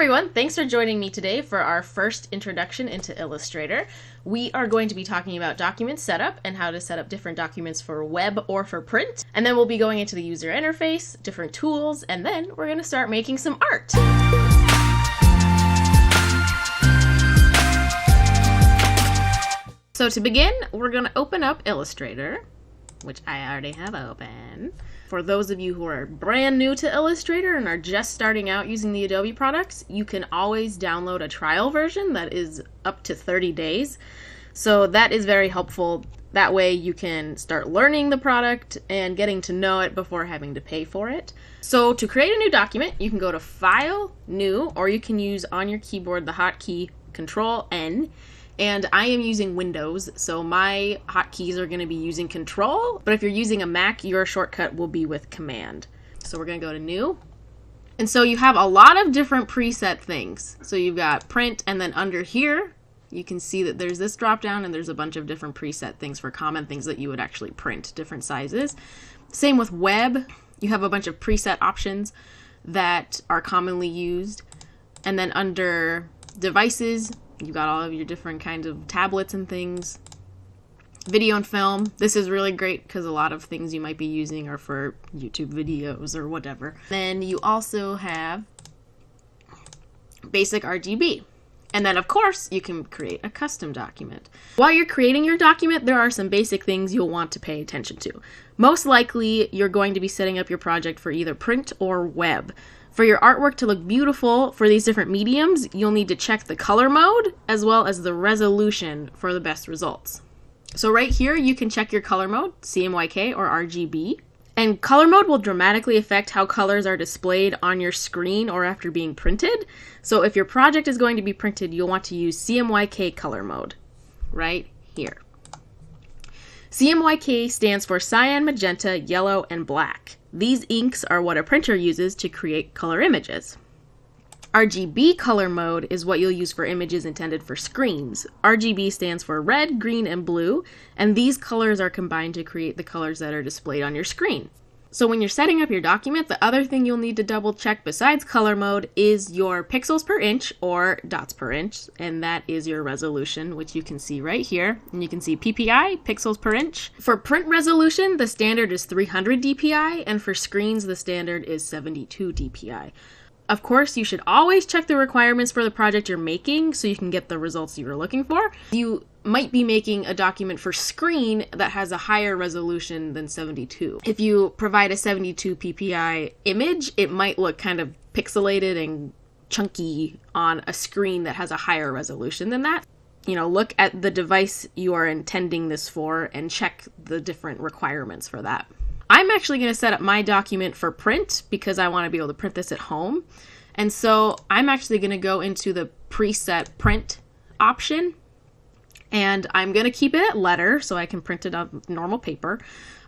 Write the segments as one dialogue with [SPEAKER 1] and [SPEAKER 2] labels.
[SPEAKER 1] everyone, thanks for joining me today for our first introduction into Illustrator. We are going to be talking about document setup and how to set up different documents for web or for print. And then we'll be going into the user interface, different tools, and then we're going to start making some art. So to begin, we're going to open up Illustrator, which I already have open. For those of you who are brand new to Illustrator and are just starting out using the Adobe products, you can always download a trial version that is up to 30 days. So that is very helpful. That way you can start learning the product and getting to know it before having to pay for it. So to create a new document, you can go to File, New, or you can use on your keyboard the hotkey Control-N. And I am using Windows, so my hotkeys are going to be using Control, but if you're using a Mac, your shortcut will be with Command. So we're going to go to New. And so you have a lot of different preset things. So you've got Print, and then under here, you can see that there's this drop down, and there's a bunch of different preset things for common things that you would actually print, different sizes. Same with Web. You have a bunch of preset options that are commonly used. And then under Devices, you've got all of your different kinds of tablets and things. Video and film. This is really great because a lot of things you might be using are for YouTube videos or whatever. Then you also have basic RGB. And then, of course, you can create a custom document. While you're creating your document, there are some basic things you'll want to pay attention to. Most likely, you're going to be setting up your project for either print or web. For your artwork to look beautiful for these different mediums, you'll need to check the color mode as well as the resolution for the best results. So right here, you can check your color mode, CMYK or RGB. And color mode will dramatically affect how colors are displayed on your screen or after being printed. So if your project is going to be printed, you'll want to use CMYK color mode right here. CMYK stands for cyan, magenta, yellow, and black. These inks are what a printer uses to create color images. RGB color mode is what you'll use for images intended for screens. RGB stands for red, green, and blue, and these colors are combined to create the colors that are displayed on your screen. So when you're setting up your document, the other thing you'll need to double check besides color mode is your pixels per inch or dots per inch, and that is your resolution, which you can see right here. And you can see PPI, pixels per inch. For print resolution, the standard is 300 dpi, and for screens, the standard is 72 dpi. Of course, you should always check the requirements for the project you're making so you can get the results you're looking for. You might be making a document for screen that has a higher resolution than 72. If you provide a 72 ppi image, it might look kind of pixelated and chunky on a screen that has a higher resolution than that. You know, look at the device you are intending this for and check the different requirements for that. I'm actually going to set up my document for print because I want to be able to print this at home. And so I'm actually going to go into the preset print option, and I'm going to keep it at letter so I can print it on normal paper.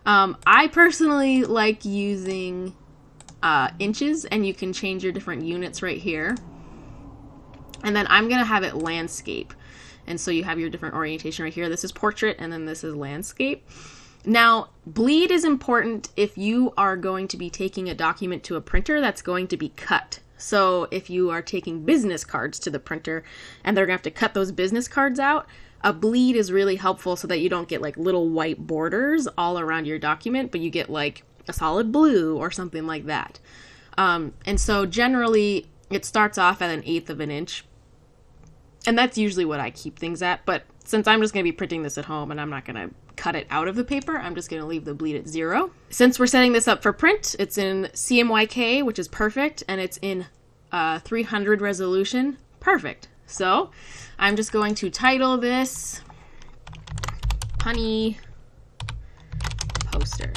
[SPEAKER 1] I personally like using inches, and you can change your different units right here. And then I'm going to have it landscape. And so you have your different orientation right here. This is portrait, and then this is landscape. Now, bleed is important if you are going to be taking a document to a printer that's going to be cut. So if you are taking business cards to the printer and they're going to have to cut those business cards out, a bleed is really helpful so that you don't get like little white borders all around your document, but you get like a solid blue or something like that. And so generally it starts off at 1/8 of an inch. And that's usually what I keep things at. But since I'm just going to be printing this at home and I'm not going to cut it out of the paper, I'm just going to leave the bleed at 0. Since we're setting this up for print, it's in CMYK, which is perfect, and it's in 300 resolution. Perfect. So I'm just going to title this Punny Poster.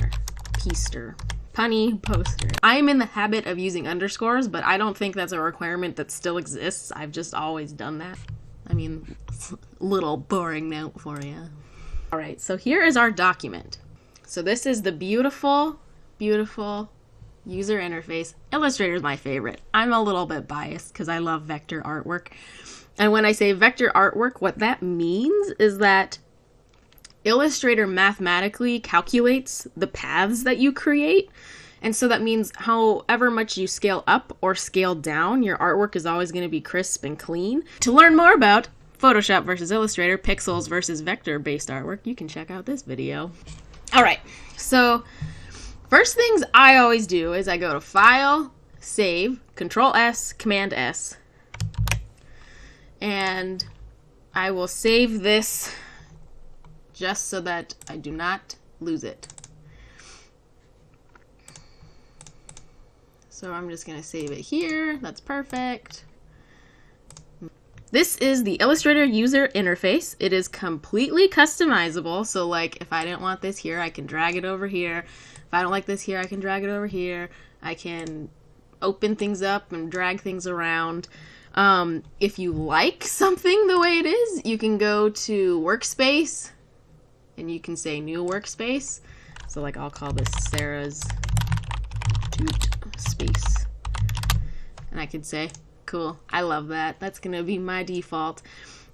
[SPEAKER 1] Peaster. Punny Poster. I'm in the habit of using underscores, but I don't think that's a requirement that still exists. I've just always done that. I mean, it's a little boring note for you. All right, so here is our document. So this is the beautiful, beautiful user interface. Illustrator is my favorite. I'm a little bit biased because I love vector artwork. And when I say vector artwork, what that means is that Illustrator mathematically calculates the paths that you create. And so that means however much you scale up or scale down, your artwork is always going to be crisp and clean. To learn more about Photoshop versus Illustrator, pixels versus vector-based artwork, you can check out this video. All right, so first things I always do is I go to File, Save, Control S, Command S, and I will save this just so that I do not lose it. So I'm just going to save it here. That's perfect. This is the Illustrator user interface. It is completely customizable. So like if I didn't want this here, I can drag it over here. If I don't like this here, I can drag it over here. I can open things up and drag things around. If you like something the way it is, you can go to Workspace and you can say New Workspace. So like I'll call this Sarah's Toot Space. And I could say, cool, I love that. That's going to be my default.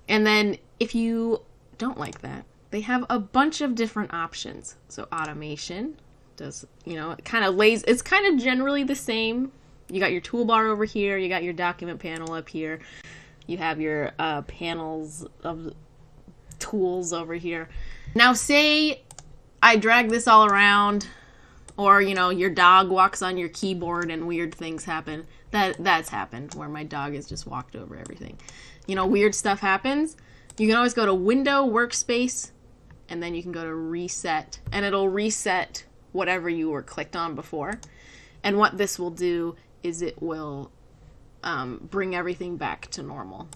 [SPEAKER 1] And then if you don't like that, they have a bunch of different options. So automation does, it kind of lays, it's kind of generally the same. You got your toolbar over here, you got your document panel up here, you have your panels of tools over here. Now say I drag this all around, or your dog walks on your keyboard and weird things happen. That's happened where my dog has just walked over everything. Weird stuff happens. You can always go to Window, Workspace, and then you can go to Reset, and it'll reset whatever you were clicked on before. And what this will do is it will bring everything back to normal.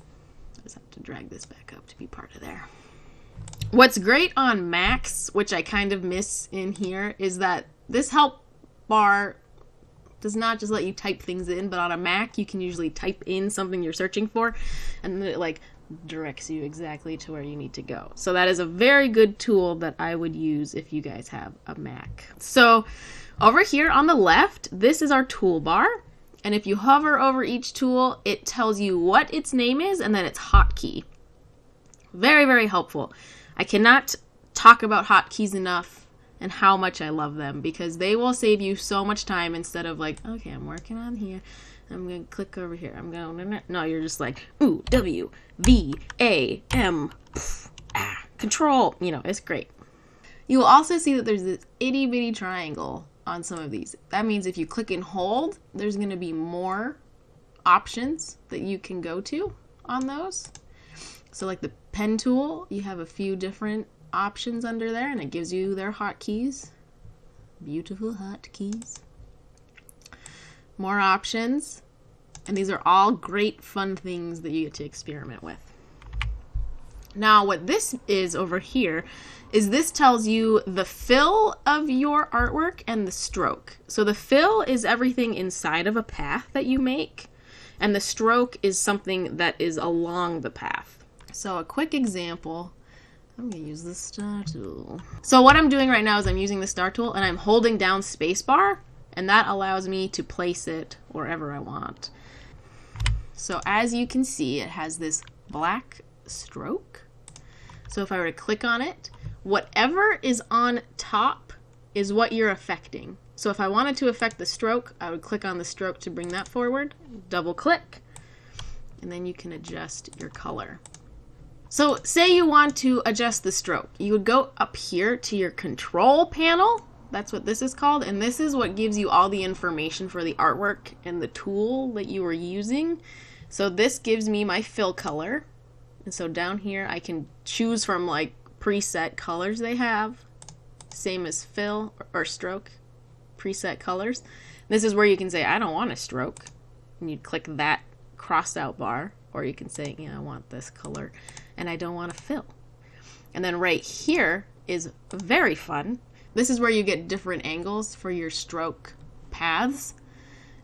[SPEAKER 1] I just have to drag this back up to be part of there. What's great on Macs, which I kind of miss in here, is that this help bar does not just let you type things in, but on a Mac you can usually type in something you're searching for, and then it like directs you exactly to where you need to go. So that is a very good tool that I would use if you guys have a Mac. So over here on the left, this is our toolbar. And if you hover over each tool, it tells you what its name is and then its hotkey. Very, very helpful. I cannot talk about hotkeys enough and how much I love them, because they will save you so much time instead of like, okay, I'm working on here. I'm going to click over here. I'm going to, no, you're just like, ooh, W, V, A, M, control. It's great. You will also see that there's this itty bitty triangle on some of these. That means if you click and hold, there's going to be more options that you can go to on those. So like the pen tool, you have a few different options under there, and it gives you their hotkeys. Beautiful hotkeys. More options. And these are all great fun things that you get to experiment with. Now what this is over here is this tells you the fill of your artwork and the stroke. So the fill is everything inside of a path that you make, and the stroke is something that is along the path. So a quick example, I'm going to use the star tool. So what I'm doing right now is I'm using the star tool and I'm holding down spacebar, and that allows me to place it wherever I want. So as you can see, it has this black stroke. So if I were to click on it, whatever is on top is what you're affecting. So if I wanted to affect the stroke, I would click on the stroke to bring that forward, double click, and then you can adjust your color. So say you want to adjust the stroke. You would go up here to your control panel. That's what this is called. And this is what gives you all the information for the artwork and the tool that you were using. So this gives me my fill color. And so down here I can choose from like preset colors they have. Same as fill or stroke, preset colors. This is where you can say, I don't want a stroke. And you'd click that crossed out bar. Or you can say, I want this color and I don't want to fill. And then right here is very fun. This is where you get different angles for your stroke paths.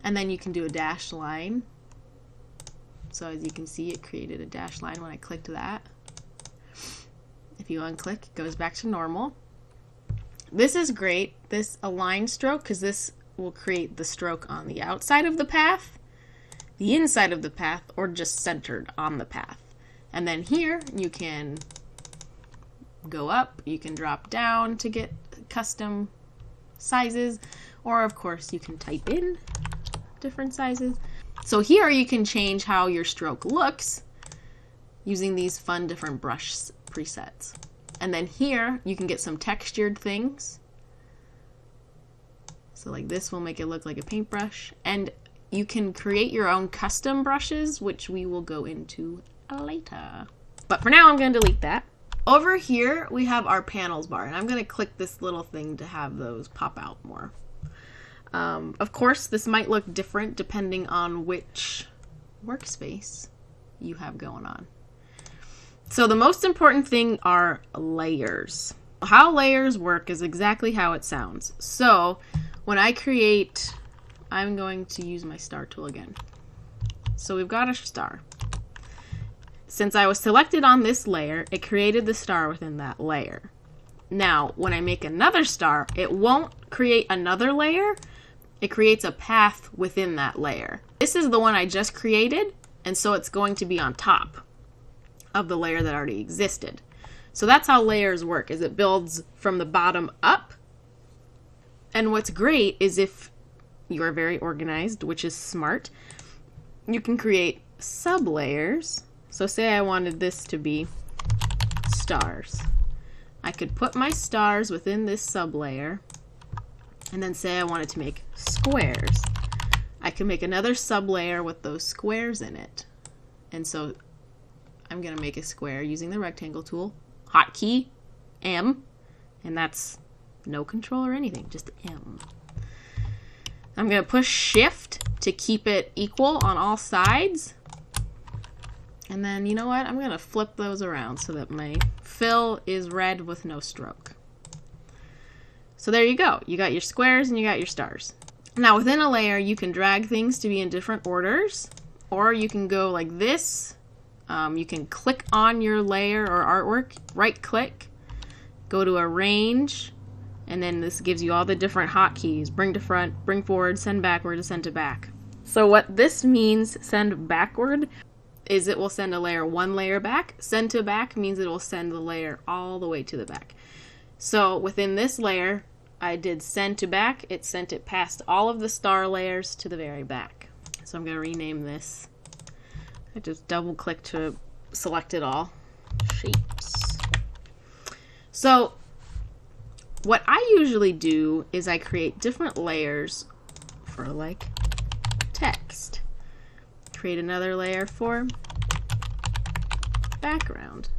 [SPEAKER 1] And then you can do a dashed line. So as you can see, it created a dashed line when I clicked that. If you unclick, it goes back to normal. This is great, this align stroke, because this will create the stroke on the outside of the path, the inside of the path, or just centered on the path. And then here you can go up, you can drop down to get custom sizes, Or of course you can type in different sizes. So here you can change how your stroke looks using these fun different brush presets. And then here you can get some textured things. So like this will make it look like a paintbrush. And you can create your own custom brushes, which we will go into later. But for now, I'm going to delete that. Over here, we have our panels bar, and I'm going to click this little thing to have those pop out more. Of course, this might look different depending on which workspace you have going on. So the most important thing are layers. How layers work is exactly how it sounds. So when I create, I'm going to use my star tool again. So we've got a star. Since I was selected on this layer, it created the star within that layer. Now, when I make another star, it won't create another layer. It creates a path within that layer. This is the one I just created, and so it's going to be on top of the layer that already existed. So that's how layers work, is it builds from the bottom up. And what's great is if you are very organized, which is smart, you can create sub-layers. So say I wanted this to be stars. I could put my stars within this sub-layer, and then say I wanted to make squares. I can make another sub-layer with those squares in it. And so I'm going to make a square using the rectangle tool, hotkey, M, and that's no control or anything, just M. I'm going to push shift to keep it equal on all sides. And then, you know what? I'm going to flip those around so that my fill is red with no stroke. So there you go. You got your squares and you got your stars. Now within a layer, you can drag things to be in different orders, or you can go like this. You can click on your layer or artwork, right click, go to arrange, and then this gives you all the different hotkeys: bring to front, bring forward, send backward, send to back. So what this means, send backward, is it will send a layer one layer back. Send to back means it will send the layer all the way to the back. So within this layer, I did send to back. It sent it past all of the star layers to the very back. So I'm going to rename this. I just double click to select it all. Shapes. So what I usually do is I create different layers for like text. Create another layer for background.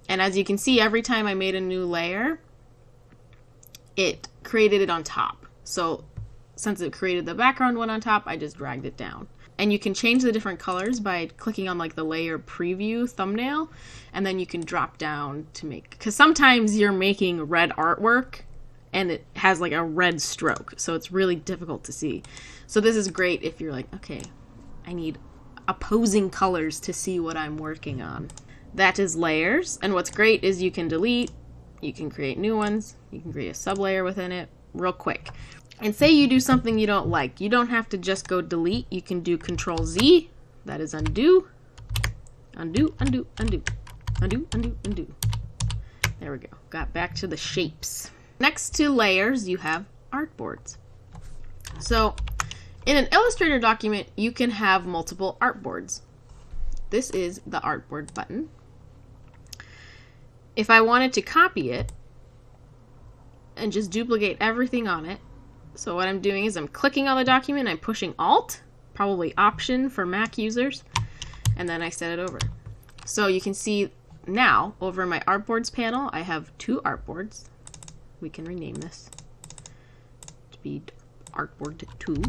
[SPEAKER 1] And as you can see, every time I made a new layer, it created it on top. So since it created the background one on top, I just dragged it down. And you can change the different colors by clicking on like the layer preview thumbnail, and then you can drop down to make, because sometimes you're making red artwork and it has like a red stroke, so it's really difficult to see. So this is great if you're like, okay, I need opposing colors to see what I'm working on. That is layers, and what's great is you can delete, you can create new ones, you can create a sub-layer within it real quick. And say you do something you don't like, you don't have to just go delete, you can do Control Z, that is undo, undo, undo, undo, undo, undo, undo. There we go, got back to the shapes. Next to layers, you have artboards. So in an Illustrator document, you can have multiple artboards. This is the artboard button. If I wanted to copy it and just duplicate everything on it, so what I'm doing is I'm clicking on the document, I'm pushing Alt, probably Option for Mac users, and then I set it over. So you can see now over in my artboards panel, I have two artboards. We can rename this to be artboard 2.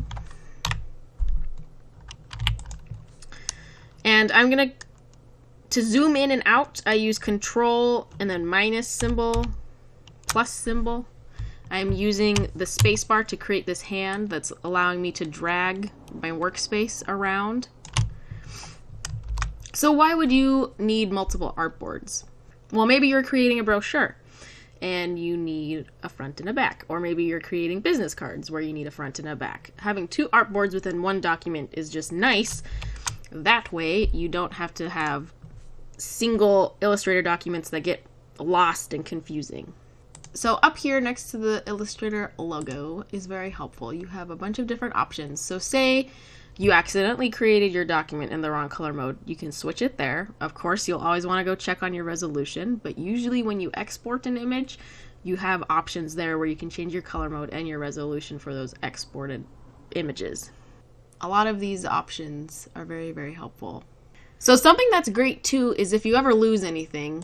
[SPEAKER 1] And I'm going to zoom in and out, I use Control and then minus symbol, plus symbol. I'm using the spacebar to create this hand that's allowing me to drag my workspace around. So why would you need multiple artboards? Well, maybe you're creating a brochure and you need a front and a back. Or maybe you're creating business cards where you need a front and a back. Having two artboards within one document is just nice. That way, you don't have to have single Illustrator documents that get lost and confusing. So up here next to the Illustrator logo is very helpful. You have a bunch of different options. So say you accidentally created your document in the wrong color mode, you can switch it there. Of course, you'll always want to go check on your resolution, but usually when you export an image, you have options there where you can change your color mode and your resolution for those exported images. A lot of these options are very, very helpful. So something that's great too is if you ever lose anything,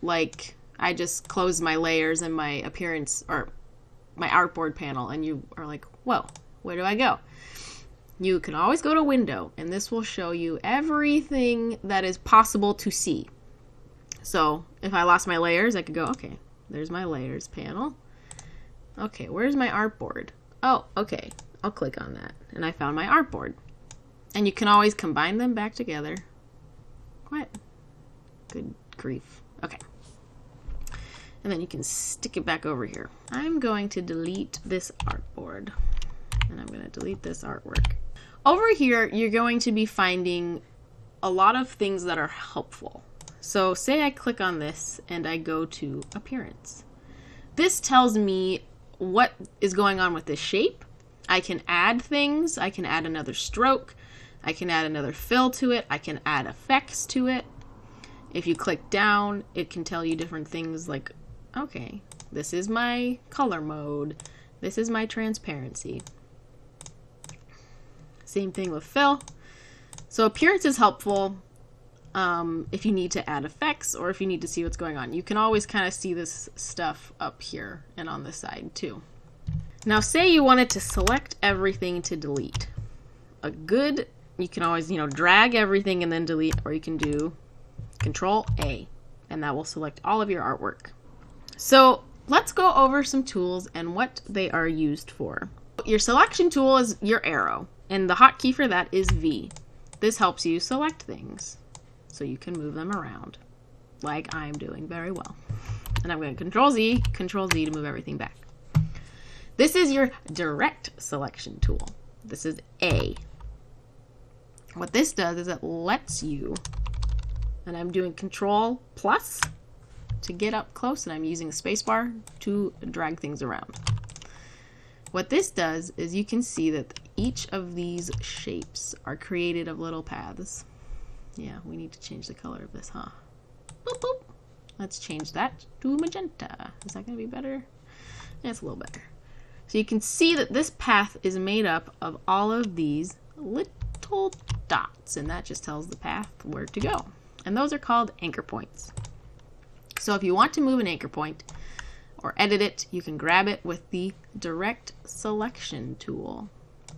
[SPEAKER 1] like I just closed my layers and my appearance or my artboard panel and you are like, whoa, where do I go? You can always go to Window and this will show you everything that is possible to see. So if I lost my layers, I could go, okay, there's my layers panel. Okay, where's my artboard? Oh, okay, I'll click on that and I found my artboard. And you can always combine them back together. What? Good grief. Okay. And then you can stick it back over here. I'm going to delete this artboard and I'm going to delete this artwork. Over here, you're going to be finding a lot of things that are helpful. So say I click on this and I go to Appearance. This tells me what is going on with this shape. I can add things. I can add another stroke. I can add another fill to it. I can add effects to it. If you click down, it can tell you different things like, okay, this is my color mode. This is my transparency. Same thing with fill. So appearance is helpful if you need to add effects or if you need to see what's going on. You can always kind of see this stuff up here and on the side too. Now say you wanted to select everything to delete. You can always, drag everything and then delete, or you can do Control A and that will select all of your artwork. So let's go over some tools and what they are used for. Your selection tool is your arrow. And the hotkey for that is V. This helps you select things so you can move them around like I'm doing very well. And I'm going to Control Z to move everything back. This is your direct selection tool. This is A. What this does is it lets you, and I'm doing Control plus to get up close and I'm using the spacebar to drag things around. What this does is you can see that each of these shapes are created of little paths. Yeah, we need to change the color of this, huh? Boop, boop. Let's change that to magenta. Is that going to be better? Yeah, it's a little better. So you can see that this path is made up of all of these little dots, and that just tells the path where to go. And those are called anchor points. So if you want to move an anchor point, or edit it, you can grab it with the direct selection tool.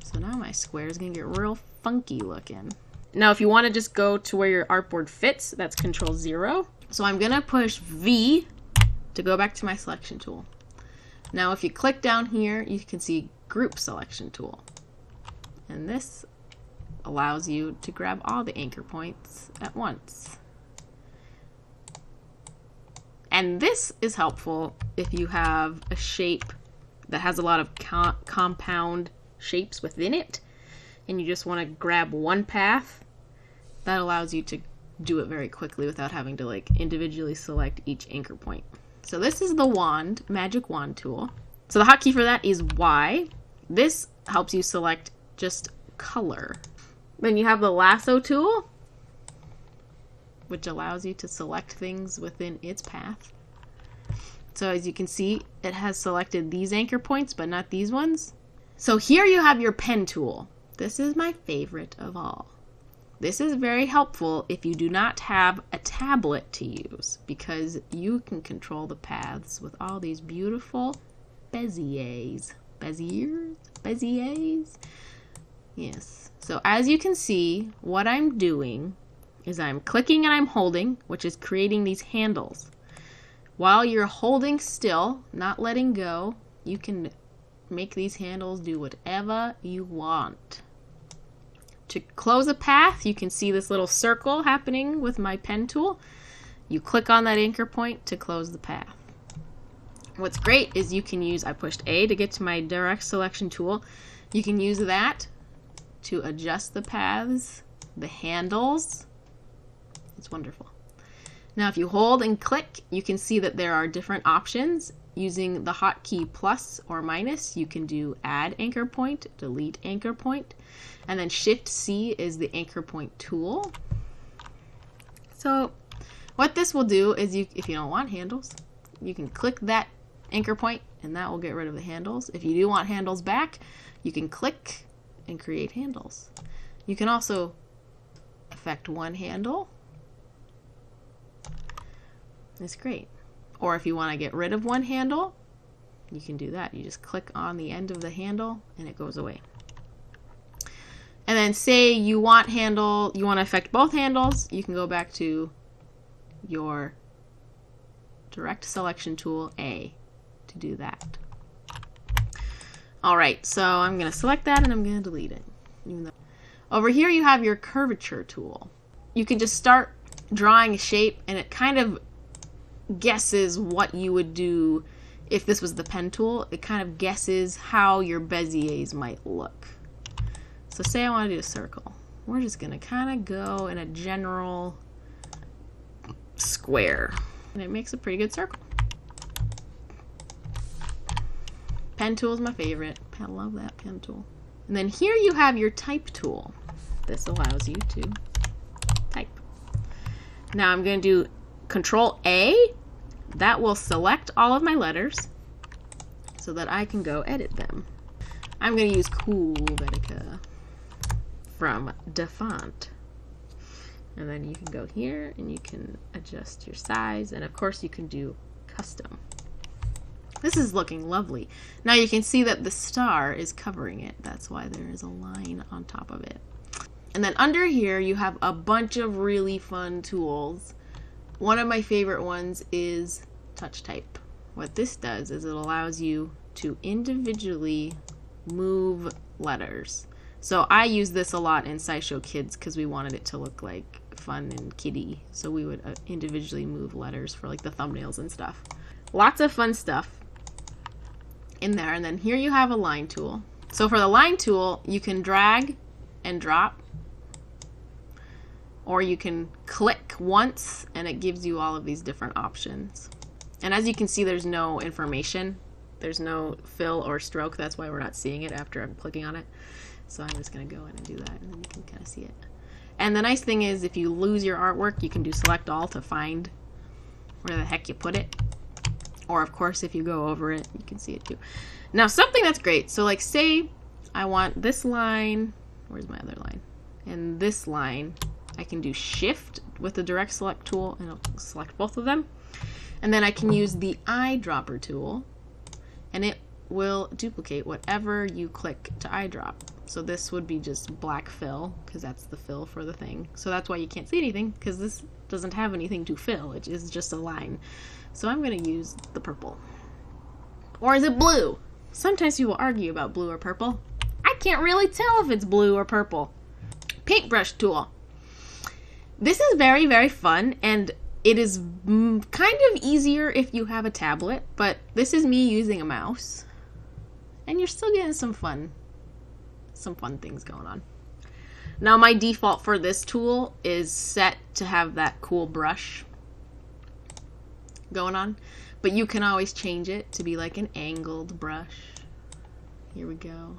[SPEAKER 1] So now my square is going to get real funky looking. Now if you want to just go to where your artboard fits, that's Control 0. So I'm going to push V to go back to my selection tool. Now if you click down here, you can see Group Selection Tool. And this allows you to grab all the anchor points at once. And this is helpful if you have a shape that has a lot of compound shapes within it and you just want to grab one path. That allows you to do it very quickly without having to individually select each anchor point. So this is the wand, magic wand tool. So the hotkey for that is Y. This helps you select just color. Then you have the lasso tool, which allows you to select things within its path. So as you can see, it has selected these anchor points, but not these ones. So here you have your pen tool. This is my favorite of all. This is very helpful if you do not have a tablet to use, because you can control the paths with all these beautiful beziers. Beziers? Yes. So as you can see, what I'm doing is I'm clicking and I'm holding, which is creating these handles. While you're holding still, not letting go, you can make these handles do whatever you want. To close a path, you can see this little circle happening with my pen tool. You click on that anchor point to close the path. What's great is you can use, I pushed A to get to my direct selection tool. You can use that to adjust the paths, the handles. It's wonderful. Now if you hold and click, you can see that there are different options. using the hotkey plus or minus, you can do add anchor point, delete anchor point, and then Shift C is the anchor point tool. So what this will do is if you don't want handles, you can click that anchor point and that will get rid of the handles. If you do want handles back, you can click and create handles. You can also affect one handle. It's great. Or if you want to get rid of one handle, you can do that. You just click on the end of the handle and it goes away. And then say you want to affect both handles, you can go back to your direct selection tool A to do that. Alright, so I'm going to select that and I'm going to delete it. Over here you have your curvature tool. You can just start drawing a shape and it kind of guesses what you would do if this was the pen tool. It kind of guesses how your Beziers might look. So say I want to do a circle. We're just going to kind of go in a general square. And it makes a pretty good circle. Pen tool is my favorite. I love that pen tool. And then here you have your type tool. This allows you to type. Now I'm going to do Control A. That will select all of my letters so that I can go edit them. I'm going to use Cool Vetica from Defont. And then you can go here and you can adjust your size, and of course you can do custom. This is looking lovely. Now you can see that the star is covering it. That's why there is a line on top of it. And then under here you have a bunch of really fun tools. One of my favorite ones is Touch Type. What this does is it allows you to individually move letters. So I use this a lot in SciShow Kids because we wanted it to look like fun and kiddie. So we would individually move letters for like the thumbnails and stuff. Lots of fun stuff in there. And then here you have a line tool. So for the line tool, you can drag and drop, or you can click once and it gives you all of these different options. And as you can see, there's no information. There's no fill or stroke. That's why we're not seeing it after I'm clicking on it. So I'm just going to go in and do that, and then you can kind of see it. And the nice thing is if you lose your artwork, you can do Select All to find where the heck you put it. Or of course, if you go over it, you can see it too. Now something that's great. So like say I want this line. Where's my other line? And this line. I can do Shift with the Direct Select tool and it'll select both of them. And then I can use the eyedropper tool and it will duplicate whatever you click to eyedrop. So this would be just black fill because that's the fill for the thing. So that's why you can't see anything, because this doesn't have anything to fill. It is just a line. So I'm going to use the purple. Or is it blue? Sometimes people argue about blue or purple. I can't really tell if it's blue or purple. Paintbrush tool. This is very, very fun, and it is kind of easier if you have a tablet, but this is me using a mouse. And you're still getting some fun things going on. Now my default for this tool is set to have that cool brush going on, but you can always change it to be like an angled brush. Here we go.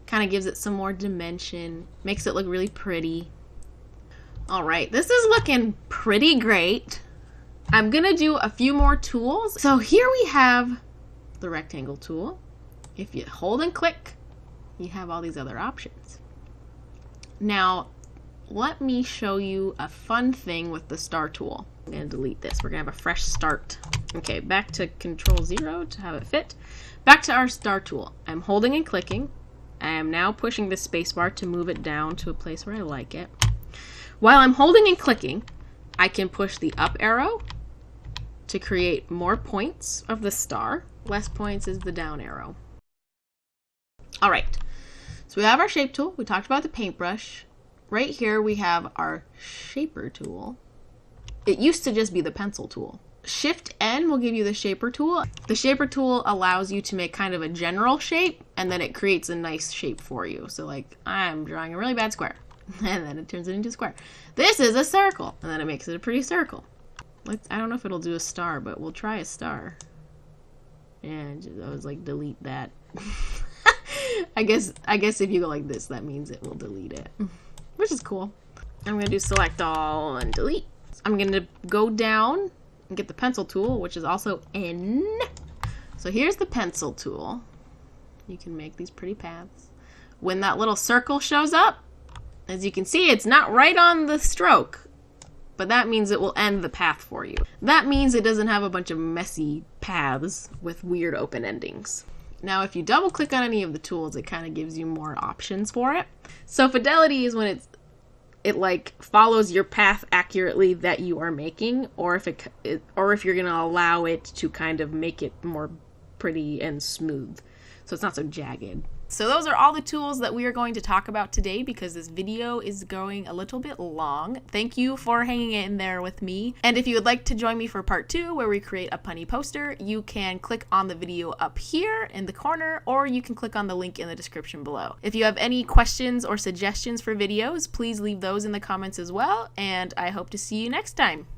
[SPEAKER 1] Kind of gives it some more dimension, makes it look really pretty. Alright, this is looking pretty great. I'm gonna do a few more tools. So here we have the rectangle tool. If you hold and click, you have all these other options. Now, let me show you a fun thing with the star tool. I'm going to delete this. We're going to have a fresh start. Okay, back to Control 0 to have it fit. Back to our star tool. I'm holding and clicking. I am now pushing the spacebar to move it down to a place where I like it. While I'm holding and clicking, I can push the up arrow to create more points of the star. Less points is the down arrow. Alright, so we have our shape tool. We talked about the paintbrush. Right here we have our shaper tool. It used to just be the pencil tool. Shift N will give you the shaper tool. The shaper tool allows you to make kind of a general shape, and then it creates a nice shape for you. So like, I'm drawing a really bad square, and then it turns it into a square. This is a circle, and then it makes it a pretty circle. I don't know if it'll do a star, but we'll try a star. And I was like, delete that. I guess if you go like this, that means it will delete it, which is cool. I'm gonna do select all and delete. I'm gonna go down and get the pencil tool, which is also N. So here's the pencil tool. You can make these pretty paths. When that little circle shows up, as you can see, it's not right on the stroke, but that means it will end the path for you. That means it doesn't have a bunch of messy paths with weird open endings. Now, if you double click on any of the tools, it kind of gives you more options for it. So fidelity is when it like follows your path accurately that you are making, or if you're going to allow it to kind of make it more pretty and smooth, so it's not so jagged. So those are all the tools that we are going to talk about today because this video is going a little bit long. Thank you for hanging in there with me. And if you would like to join me for part 2 where we create a punny poster, you can click on the video up here in the corner, or you can click on the link in the description below. If you have any questions or suggestions for videos, please leave those in the comments as well, and I hope to see you next time.